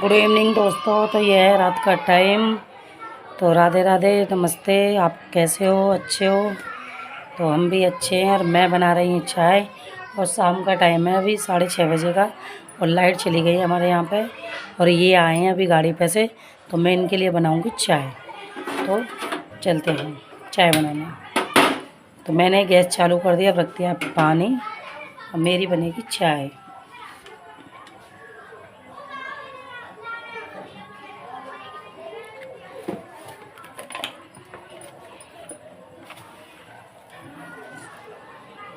Good evening दोस्तों। तो ये है रात का टाइम। तो राधे राधे, नमस्ते। आप कैसे हो? अच्छे हो? तो हम भी अच्छे हैं। और मैं बना रही हूँ चाय। और शाम का टाइम है, अभी 6:30 बजे का। और लाइट चली गई है हमारे यहाँ पे। और ये आए हैं अभी गाड़ी पे से, तो मैं इनके लिए बनाऊँगी चाय। तो चलते हैं चाय बनाने। तो मैंने गैस चालू कर दिया, अब रख दिया पानी। और मेरी बनेगी चाय।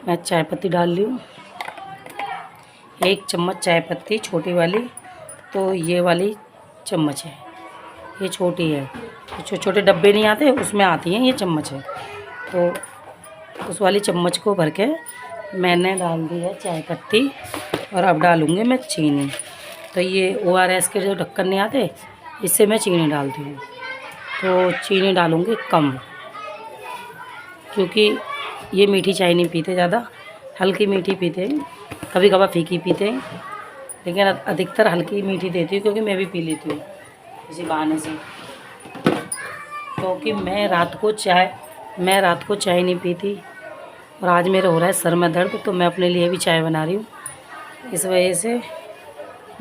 मैं चाय पत्ती डाल ली हूँ, 1 चम्मच चाय पत्ती, छोटी वाली। तो ये वाली चम्मच है, ये छोटी है। छोटे छोटे डब्बे नहीं आते, उसमें आती हैं ये चम्मच है। तो उस वाली चम्मच को भर के मैंने डाल दी है चाय पत्ती। और अब डालूँगी मैं चीनी। तो ये ORS के जो ढक्कन नहीं आते, इससे मैं चीनी डालती हूँ। तो चीनी डालूँगी कम, क्योंकि ये मीठी चाय नहीं पीते ज़्यादा, हल्की मीठी पीते हैं। कभी कभार फीकी पीते हैं, लेकिन अधिकतर हल्की मीठी देती हूँ, क्योंकि मैं भी पी लेती हूँ इसी बहाने से। क्योंकि मैं रात को चाय नहीं पीती। और आज मेरा हो रहा है सर में दर्द, तो मैं अपने लिए भी चाय बना रही हूँ। इस वजह से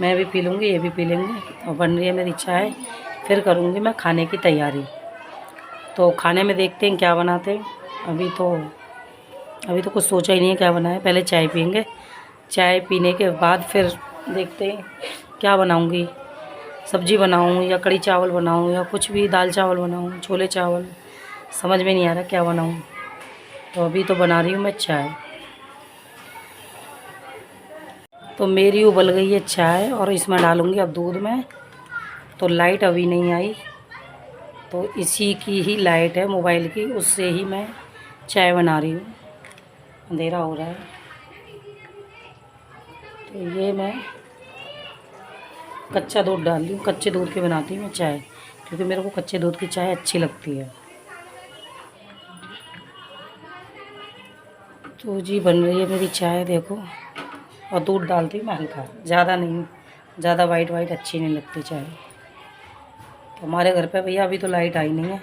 मैं भी पी लूँगी, ये भी पी लेंगे। और बन रही है मेरी चाय। फिर करूँगी मैं खाने की तैयारी। तो खाने में देखते हैं क्या बनाते हैं। अभी तो कुछ सोचा ही नहीं है क्या बनाए। पहले चाय पियेंगे, चाय पीने के बाद फिर देखते हैं क्या बनाऊंगी। सब्जी बनाऊं या कढ़ी चावल बनाऊं या कुछ भी, दाल चावल बनाऊं, छोले चावल, समझ में नहीं आ रहा क्या बनाऊं। तो अभी तो बना रही हूँ मैं चाय। तो मेरी उबल गई है चाय, और इसमें डालूँगी अब दूध में। तो लाइट अभी नहीं आई, तो इसी की ही लाइट है मोबाइल की, उससे ही मैं चाय बना रही हूँ। अंधेरा हो रहा है। तो ये मैं कच्चा दूध डाल रही हूँ, कच्चे दूध की बनाती हूँ मैं चाय, क्योंकि मेरे को कच्चे दूध की चाय अच्छी लगती है। तो जी बन रही है मेरी चाय, देखो। और दूध डालती हूँ मैं हल्का, ज़्यादा नहीं, ज़्यादा वाइट अच्छी नहीं लगती चाय। तो हमारे घर पे भैया अभी तो लाइट आई नहीं है।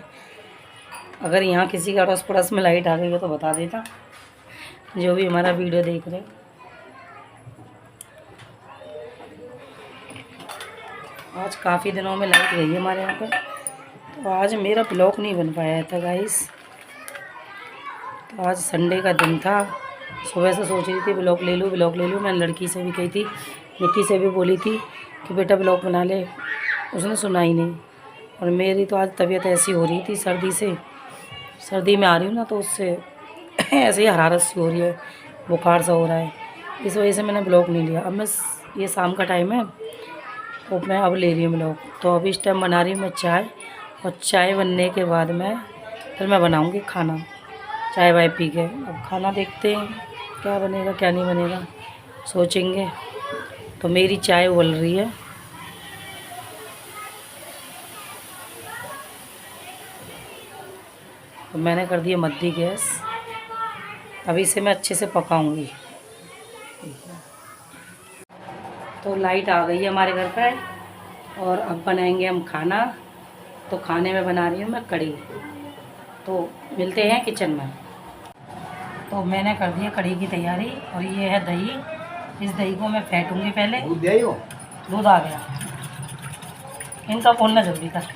अगर यहाँ किसी का अड़ोस पड़ोस में लाइट आ गई हो तो बता देना, जो भी हमारा वीडियो देख रहे। आज काफ़ी दिनों में लाइट गई है हमारे यहाँ पे, तो आज मेरा ब्लॉग नहीं बन पाया था गाइस। तो आज संडे का दिन था। सुबह से सोच रही थी ब्लॉग ले लूँ। मैंने लड़की से भी कही थी, निक्की से भी बोली थी कि बेटा ब्लॉग बना ले, उसने सुना ही नहीं। और मेरी तो आज तबीयत ऐसी हो रही थी सर्दी में आ रही हूँ ना, तो उससे ऐसे ही हरारत सी हो रही है, बुखार सा हो रहा है। इस वजह से मैंने ब्लॉग नहीं लिया। अब मैं ये शाम का टाइम है, तो मैं अब ले रही हूँ ब्लॉग। तो अभी इस टाइम बना रही हूँ मैं चाय। और चाय बनने के बाद फिर मैं बनाऊँगी खाना, चाय वाय पी के। अब खाना देखते हैं क्या बनेगा क्या नहीं बनेगा, सोचेंगे। तो मेरी चाय उबल रही है। तो मैंने कर दिया मध्य गैस। अभी इसे मैं अच्छे से पकाऊंगी। तो लाइट आ गई है हमारे घर पर, और अब बनाएंगे हम खाना। तो खाने में बना रही हूँ मैं कढ़ी। तो मिलते हैं किचन में। तो मैंने कर दी है कढ़ी की तैयारी। और ये है दही। इस दही को मैं फेंटूंगी पहले। दूध आ गया, इनका खोलना जल्दी कर।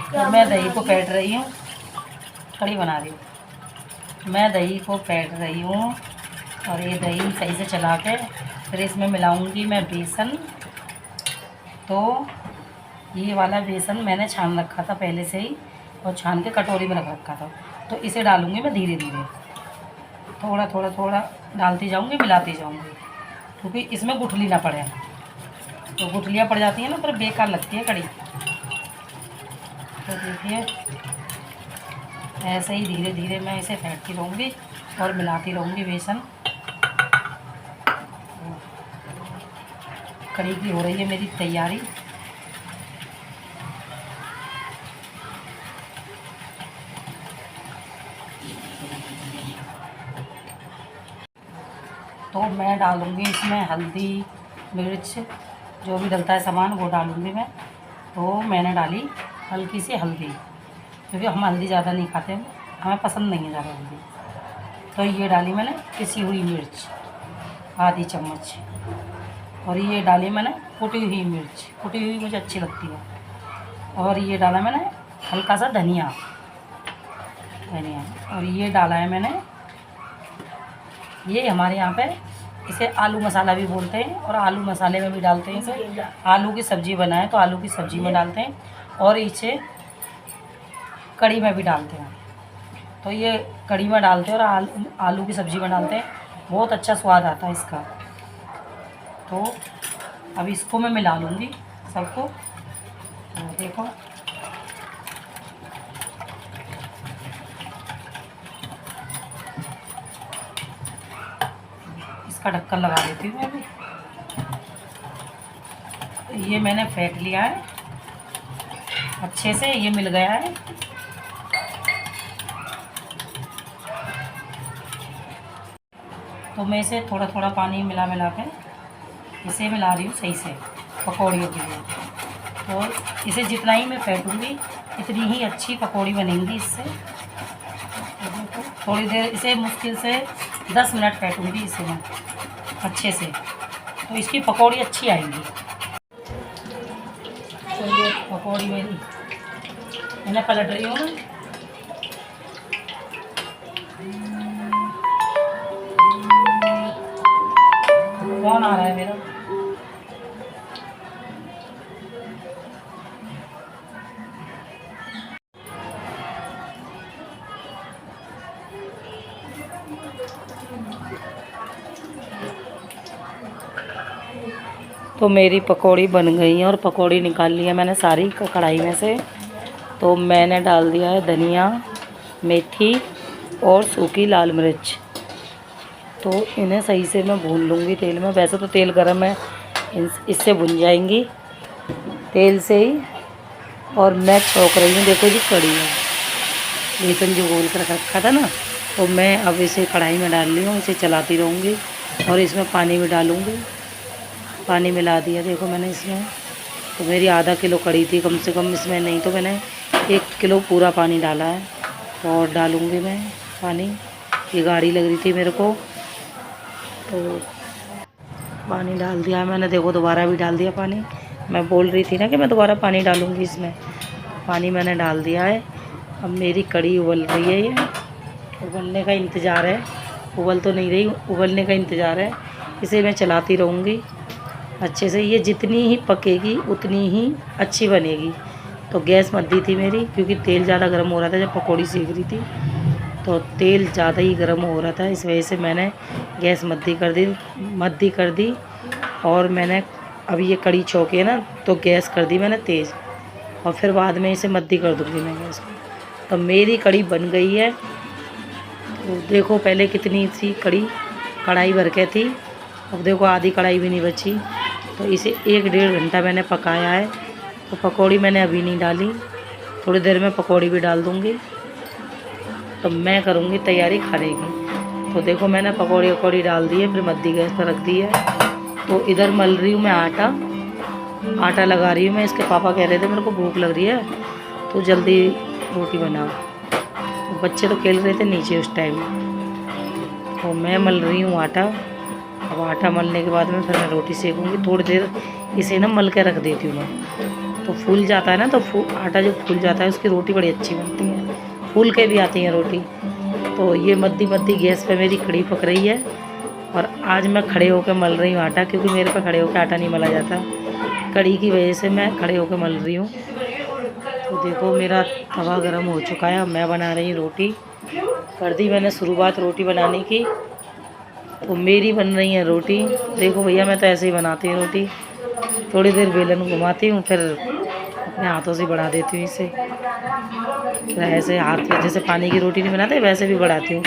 तो मैं दही को फेंट रही हूँ, कढ़ी बना रही हूँ। मैं दही को फेंट रही हूँ, और ये दही सही से चला के फिर इसमें मिलाऊंगी मैं बेसन। तो ये वाला बेसन मैंने छान रखा था पहले से ही, और छान के कटोरी में रख रखा था। तो इसे डालूंगी मैं धीरे धीरे, थोड़ा डालती जाऊंगी, मिलाती जाऊंगी, क्योंकि इसमें गुठली ना पड़े। तो गुठलियाँ पड़ जाती हैं ना, फिर बेकार लगती है कढ़ी। तो देखिए ऐसे ही धीरे धीरे मैं इसे फेंटती रहूँगी और मिलाती रहूँगी बेसन। कढ़ी की हो रही है मेरी तैयारी। तो मैं डालूँगी इसमें हल्दी, मिर्च, जो भी डलता है सामान वो डालूँगी मैं। तो मैंने डाली हल्की सी हल्दी, क्योंकि हम हल्दी ज़्यादा नहीं खाते, हमें पसंद नहीं है ज़्यादा हल्दी। तो ये डाली मैंने पिसी हुई मिर्च आधी चम्मच, और ये डाली मैंने कुटी हुई मिर्च, कुटी हुई मुझे अच्छी लगती है। और ये डाला मैंने हल्का सा धनिया, और ये डाला है मैंने, ये हमारे यहाँ पे इसे आलू मसाला भी बोलते हैं, और आलू मसाले में भी डालते हैं इसे। आलू की सब्ज़ी बनाए तो आलू की सब्ज़ी में डालते हैं, और इसे कड़ी में भी डालते हैं। तो ये कड़ी में डालते हैं और आलू की सब्ज़ी में डालते हैं, बहुत अच्छा स्वाद आता है इसका। तो अब इसको मैं मिला लूँगी सबको। तो देखो इसका ढक्कन लगा देती हूँ मैं अभी। ये मैंने फेंट लिया है अच्छे से, ये मिल गया है। तो मैं इसे थोड़ा थोड़ा पानी मिला के इसे मिला रही हूँ सही से पकौड़ियों के लिए। तो इसे जितना ही मैं फेंटूँगी इतनी ही अच्छी पकौड़ी बनेंगी इससे। तो थोड़ी देर इसे मुश्किल से 10 मिनट फेंटूँगी इसे मैं अच्छे से, तो इसकी पकौड़ी अच्छी आएगी। तो ये पकौड़ी मेरी मैंने पलट रही हूँ ना। कौन आ रहा है मेरा? तो मेरी पकौड़ी बन गई है, और पकौड़ी निकाल ली है मैंने सारी कढ़ाई में से। तो मैंने डाल दिया है धनिया, मेथी और सूखी लाल मिर्च। तो इन्हें सही से मैं भून लूँगी तेल में। वैसे तो तेल गरम है, इससे भुन जाएंगी तेल से ही। और मैं छौंक रही हूँ, देखो जी कड़ी है, बेसन जो घोल कर रखा था ना, तो मैं अब इसे कढ़ाई में डाल ली हूँ, इसे चलाती रहूँगी। और इसमें पानी भी डालूँगी, पानी मिला दिया देखो मैंने इसमें। तो मेरी आधा किलो कड़ी थी कम से कम इसमें, नहीं तो मैंने 1 किलो पूरा पानी डाला है। तो और डालूँगी मैं पानी, ये गाढ़ी लग रही थी मेरे को। तो पानी डाल दिया मैंने, देखो दोबारा भी डाल दिया पानी। मैं बोल रही थी ना कि मैं दोबारा पानी डालूँगी इसमें। पानी मैंने डाल दिया है। अब मेरी कड़ी उबल रही है, ये उबलने का इंतज़ार है। उबल तो नहीं रही, उबलने का इंतज़ार है। इसे मैं चलाती रहूँगी अच्छे से। ये जितनी ही पकेगी उतनी ही अच्छी बनेगी। तो गैस मत दी थी मेरी, क्योंकि तेल ज़्यादा गर्म हो रहा था जब पकौड़ी सेक रही थी, तो तेल ज़्यादा ही गर्म हो रहा था। इस वजह से मैंने गैस मद्दी कर दी। और मैंने अब ये कड़ी छौंकी है ना, तो गैस कर दी मैंने तेज़, और फिर बाद में इसे मद्दी कर दूँगी मैं गैस को। तो मेरी कड़ी बन गई है। तो देखो पहले कितनी सी कढ़ाई भर के थी, अब देखो आधी कढ़ाई भी नहीं बची। तो इसे 1-1.5 घंटा मैंने पकाया है। तो पकौड़ी मैंने अभी नहीं डाली, थोड़ी देर में पकौड़ी भी डाल दूँगी। तो मैं करूँगी तैयारी खाने की। तो देखो मैंने पकौड़ी डाल दी है, फिर मद्दी गैस पर रख दी है। तो इधर मल रही हूँ मैं आटा लगा रही हूँ मैं। इसके पापा कह रहे थे मेरे को भूख लग रही है, तो जल्दी रोटी बनाओ। तो बच्चे तो खेल रहे थे नीचे उस टाइम। तो मैं मल रही हूँ आटा। अब आटा मलने के बाद में फिर मैं रोटी सेकूँगी। थोड़ी देर इसे ना मल के रख देती हूँ मैं, तो फूल जाता है ना। तो आटा जो फूल जाता है उसकी रोटी बड़ी अच्छी बनती है, फूल के भी आती है रोटी। तो ये मद्दी गैस पे मेरी कड़ी पक रही है। और आज मैं खड़े होकर मल रही हूँ आटा, क्योंकि मेरे पे खड़े होकर आटा नहीं मला जाता। कड़ी की वजह से मैं खड़े होकर मल रही हूँ। तो देखो मेरा तवा गर्म हो चुका है। अब मैं बना रही हूँ रोटी। कर दी मैंने शुरुआत रोटी बनाने की। तो मेरी बन रही है रोटी। देखो भैया मैं तो ऐसे ही बनाती हूँ रोटी, थोड़ी देर बेलन घुमाती हूँ, फिर अपने हाथों से बढ़ा देती हूँ इसे। फिर ऐसे हाथ में जैसे पानी की रोटी नहीं बनाते वैसे भी बढ़ाती हूँ।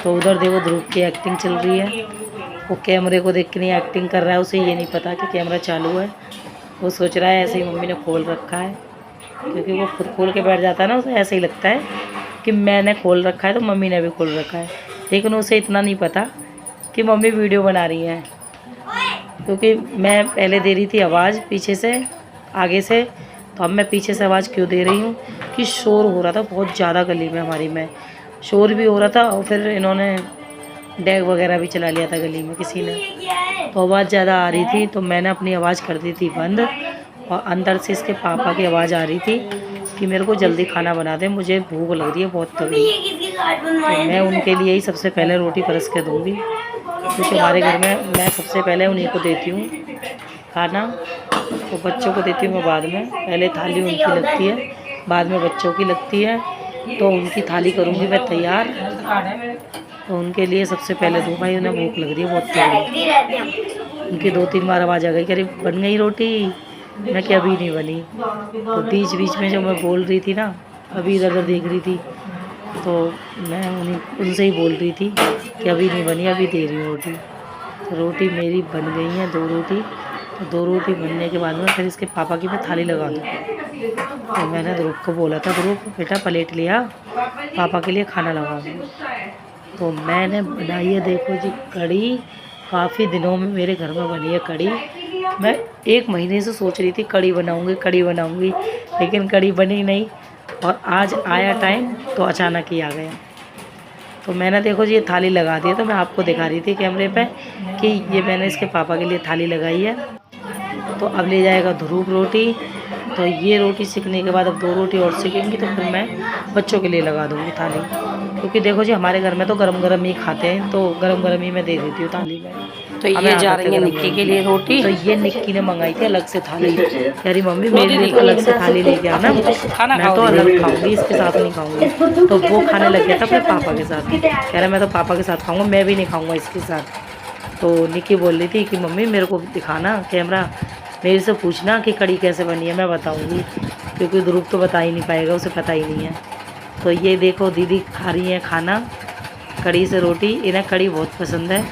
तो उधर देखो ध्रुव की एक्टिंग चल रही है। वो कैमरे को देख के नहीं एक्टिंग कर रहा है, उसे ये नहीं पता कि कैमरा चालू है। वो सोच रहा है ऐसे ही मम्मी ने खोल रखा है, क्योंकि वो खुद खोल के बैठ जाता है ना, उसे ऐसे ही लगता है कि मैंने खोल रखा है तो मम्मी ने भी खोल रखा है। लेकिन उसे इतना नहीं पता कि मम्मी वीडियो बना रही है। क्योंकि मैं पहले दे रही थी आवाज़ पीछे से, आगे से, तो अब मैं पीछे से आवाज़ क्यों दे रही हूँ कि शोर हो रहा था बहुत ज़्यादा गली में हमारी में, शोर भी हो रहा था और फिर इन्होंने डेग वगैरह भी चला लिया था गली में किसी ने, तो आवाज़ ज़्यादा आ रही थी। तो मैंने अपनी आवाज़ कर दी थी बंद और अंदर से इसके पापा की आवाज़ आ रही थी कि मेरे को जल्दी खाना बना दे, मुझे भूख लग रही है बहुत तगड़ी। तो मैं उनके लिए ही सबसे पहले रोटी परस के दूँगी, क्योंकि हमारे घर में मैं सबसे पहले उन्हीं को देती हूँ खाना, तो बच्चों को देती हूँ मैं बाद में। पहले थाली उनकी लगती है, बाद में बच्चों की लगती है। तो उनकी थाली करूँगी मैं तैयार, तो उनके लिए सबसे पहले दूँ। भाई उन्हें भूख लग रही है बहुत तगड़ी। उनकी 2-3 बार आवाज़ आ गई, कह रही बन गई रोटी, मैं क्या अभी नहीं बनी। तो बीच बीच में जो मैं बोल रही थी ना, अभी इधर उधर देख रही थी, तो मैं उनसे ही बोल रही थी कि अभी नहीं बनी, अभी दे रही हूँ रोटी। तो रोटी मेरी बन गई हैं 2 रोटी। तो 2 रोटी बनने के बाद में फिर इसके पापा की मैं थाली लगा दूँ। तो मैंने ध्रुव को बोला था, ध्रुव बेटा प्लेट लिया, पापा के लिए खाना लगा दूँ। तो मैंने बनाई है देखो जी कढ़ी, काफ़ी दिनों में मेरे घर में बनी है कढ़ी। मैं 1 महीने से सोच रही थी कढ़ी बनाऊँगी, लेकिन कढ़ी बनी नहीं, और आज आया टाइम तो अचानक ही आ गया। तो मैंने देखो जी ये थाली लगा दी है, तो मैं आपको दिखा रही थी कैमरे पे कि ये मैंने इसके पापा के लिए थाली लगाई है। तो अब ले जाएगा ध्रुव रोटी। तो ये रोटी सीखने के बाद अब 2 रोटी और सीखेंगी, तो फिर मैं बच्चों के लिए लगा दूँगी थाली, क्योंकि देखो जी हमारे घर में तो गरम गरम ही खाते हैं, तो गरम गरम ही मैं दे देती हूँ थाली में। तो ये जा रही है निक्की के लिए रोटी। तो ये निक्की ने मंगाई थी अलग से थाली, कह रही मम्मी मेरे लिए अलग से थाली लेके आना, मैं तो अलग खाऊंगी, इसके साथ नहीं खाऊंगी। तो वो खाने लग गया था अपने पापा के साथ, कह रहा मैं तो पापा के साथ खाऊंगा, मैं भी नहीं खाऊंगा इसके साथ। तो निक्की बोल रही थी कि मम्मी मेरे को दिखाना कैमरा, मेरे से पूछना कि कढ़ी कैसे बनी है, मैं बताऊंगी, क्योंकि ध्रुव तो बता ही नहीं पाएगा, उसे पता ही नहीं है। तो ये देखो दीदी खा रही हैं खाना, कढ़ी से रोटी, इन्हें कढ़ी बहुत पसंद है।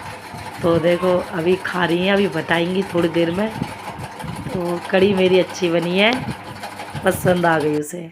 तो देखो अभी खा रही हैं, अभी बताएंगी थोड़ी देर में। तो कढ़ी मेरी अच्छी बनी है, पसंद आ गई उसे।